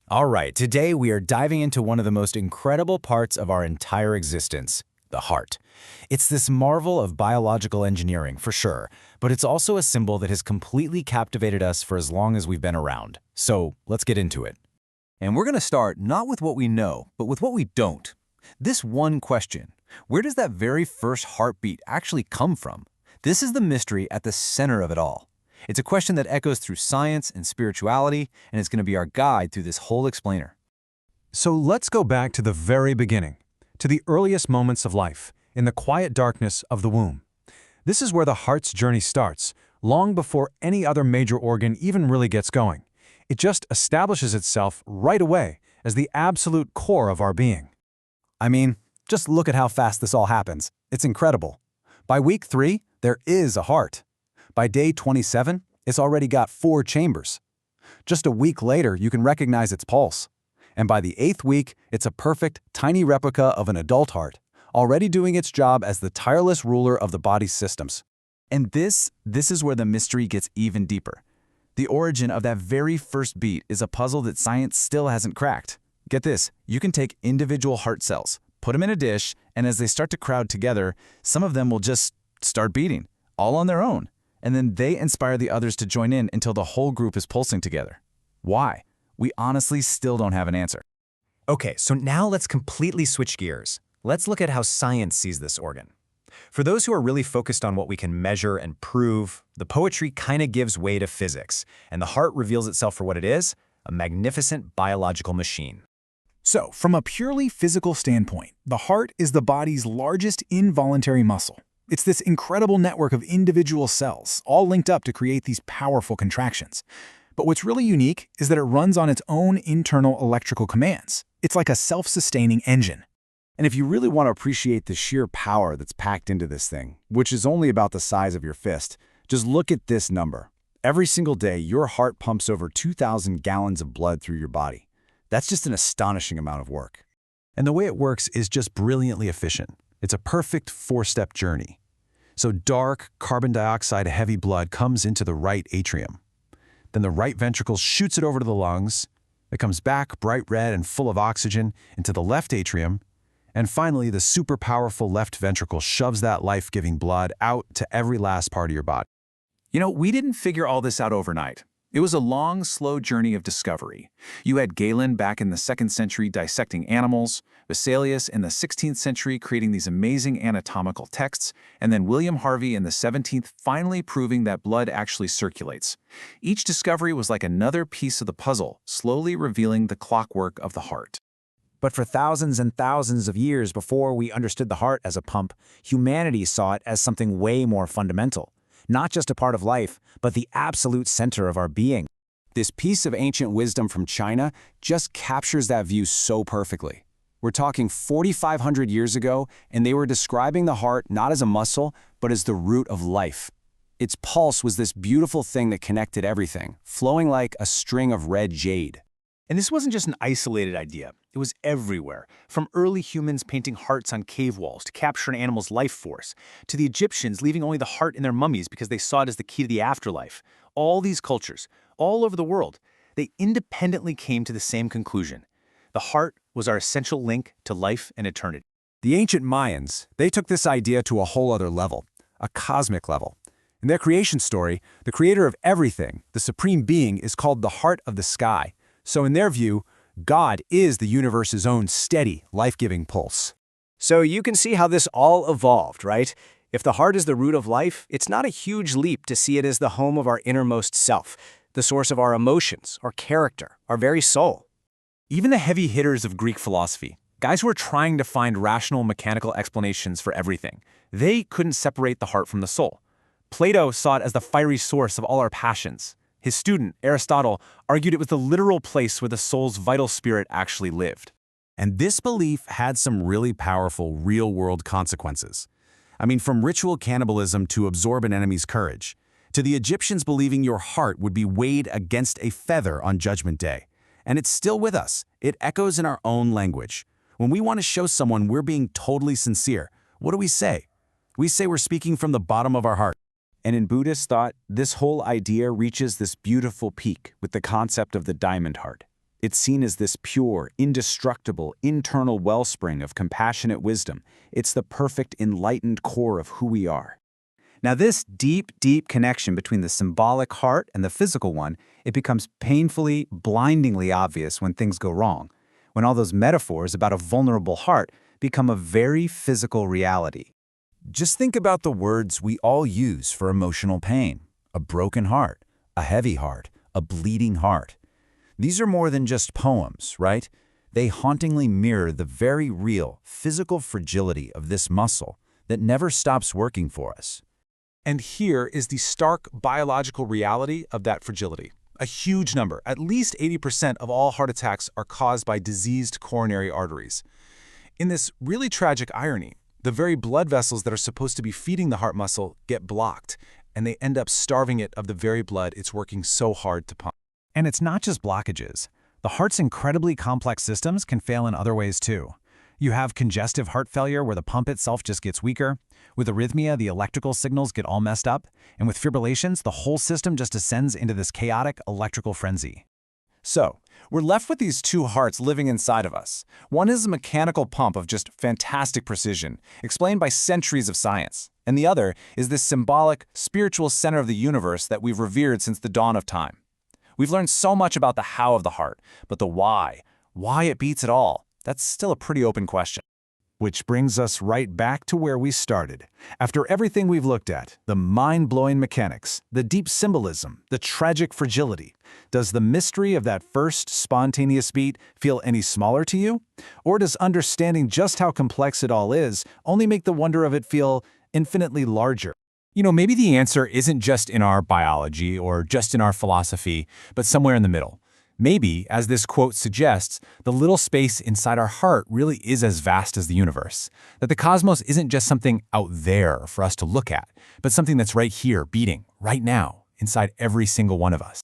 All right, today we are diving into one of the most incredible parts of our entire existence, the heart. It's this marvel of biological engineering, for sure, but it's also a symbol that has completely captivated us for as long as we've been around. So let's get into it. And we're going to start not with what we know, but with what we don't. This one question: where does that very first heartbeat actually come from? This is the mystery at the center of it all. It's a question that echoes through science and spirituality, and it's going to be our guide through this whole explainer. So let's go back to the very beginning, to the earliest moments of life, in the quiet darkness of the womb. This is where the heart's journey starts, long before any other major organ even really gets going. It just establishes itself right away as the absolute core of our being. I mean, just look at how fast this all happens. It's incredible. By week 3, there is a heart. By day 27, it's already got 4 chambers. Just a week later, you can recognize its pulse. And by the 8th week, it's a perfect, tiny replica of an adult heart, already doing its job as the tireless ruler of the body's systems. And this is where the mystery gets even deeper. The origin of that very first beat is a puzzle that science still hasn't cracked. Get this, you can take individual heart cells, put them in a dish, and as they start to crowd together, some of them will just start beating, all on their own. And then they inspire the others to join in until the whole group is pulsing together. Why? We honestly still don't have an answer. Okay, so now let's completely switch gears. Let's look at how science sees this organ. For those who are really focused on what we can measure and prove, the poetry kind of gives way to physics, and the heart reveals itself for what it is, a magnificent biological machine. So, from a purely physical standpoint, the heart is the body's largest involuntary muscle. It's this incredible network of individual cells, all linked up to create these powerful contractions. But what's really unique is that it runs on its own internal electrical commands. It's like a self-sustaining engine. And if you really want to appreciate the sheer power that's packed into this thing, which is only about the size of your fist, just look at this number. Every single day, your heart pumps over 2,000 gallons of blood through your body. That's just an astonishing amount of work. And the way it works is just brilliantly efficient. It's a perfect 4-step journey. So dark, carbon dioxide-heavy blood comes into the right atrium. Then the right ventricle shoots it over to the lungs. It comes back bright red and full of oxygen into the left atrium. And finally, the super powerful left ventricle shoves that life-giving blood out to every last part of your body. You know, we didn't figure all this out overnight. It was a long, slow journey of discovery. You had Galen back in the 2nd century dissecting animals, Vesalius in the 16th century creating these amazing anatomical texts, and then William Harvey in the 17th finally proving that blood actually circulates. Each discovery was like another piece of the puzzle, slowly revealing the clockwork of the heart. But for thousands and thousands of years before we understood the heart as a pump, humanity saw it as something way more fundamental. Not just a part of life, but the absolute center of our being. This piece of ancient wisdom from China just captures that view so perfectly. We're talking 4,500 years ago, and they were describing the heart not as a muscle, but as the root of life. Its pulse was this beautiful thing that connected everything, flowing like a string of red jade. And this wasn't just an isolated idea. It was everywhere, from early humans painting hearts on cave walls to capture an animal's life force, to the Egyptians leaving only the heart in their mummies because they saw it as the key to the afterlife. All these cultures, all over the world, they independently came to the same conclusion. The heart was our essential link to life and eternity. The ancient Mayans, they took this idea to a whole other level, a cosmic level. In their creation story, the creator of everything, the supreme being, is called the heart of the sky. So in their view, God is the universe's own steady, life-giving pulse. So you can see how this all evolved, right? If the heart is the root of life, it's not a huge leap to see it as the home of our innermost self, the source of our emotions, our character, our very soul. Even the heavy hitters of Greek philosophy, guys who were trying to find rational mechanical explanations for everything, they couldn't separate the heart from the soul. Plato saw it as the fiery source of all our passions. His student, Aristotle, argued it was the literal place where the soul's vital spirit actually lived. And this belief had some really powerful real-world consequences. I mean, from ritual cannibalism to absorb an enemy's courage, to the Egyptians believing your heart would be weighed against a feather on Judgment Day. And it's still with us. It echoes in our own language. When we want to show someone we're being totally sincere, what do we say? We say we're speaking from the bottom of our heart. And in Buddhist thought, this whole idea reaches this beautiful peak with the concept of the diamond heart. It's seen as this pure, indestructible, internal wellspring of compassionate wisdom. It's the perfect, enlightened core of who we are. Now this deep, deep connection between the symbolic heart and the physical one, it becomes painfully, blindingly obvious when things go wrong, when all those metaphors about a vulnerable heart become a very physical reality. Just think about the words we all use for emotional pain. A broken heart, a heavy heart, a bleeding heart. These are more than just poems, right? They hauntingly mirror the very real, physical fragility of this muscle that never stops working for us. And here is the stark biological reality of that fragility. A huge number, at least 80% of all heart attacks are caused by diseased coronary arteries. In this really tragic irony, the very blood vessels that are supposed to be feeding the heart muscle get blocked, and they end up starving it of the very blood it's working so hard to pump. And it's not just blockages. The heart's incredibly complex systems can fail in other ways too. You have congestive heart failure where the pump itself just gets weaker. With arrhythmia, the electrical signals get all messed up. And with fibrillations, the whole system just descends into this chaotic electrical frenzy. So, we're left with these two hearts living inside of us. One is a mechanical pump of just fantastic precision, explained by centuries of science. And the other is this symbolic, spiritual center of the universe that we've revered since the dawn of time. We've learned so much about the how of the heart, but the why it beats it all, that's still a pretty open question. Which brings us right back to where we started. After everything we've looked at, the mind-blowing mechanics, the deep symbolism, the tragic fragility, does the mystery of that first spontaneous beat feel any smaller to you? Or does understanding just how complex it all is only make the wonder of it feel infinitely larger? You know, maybe the answer isn't just in our biology or just in our philosophy, but somewhere in the middle. Maybe, as this quote suggests, the little space inside our heart really is as vast as the universe. That the cosmos isn't just something out there for us to look at, but something that's right here, beating, right now, inside every single one of us.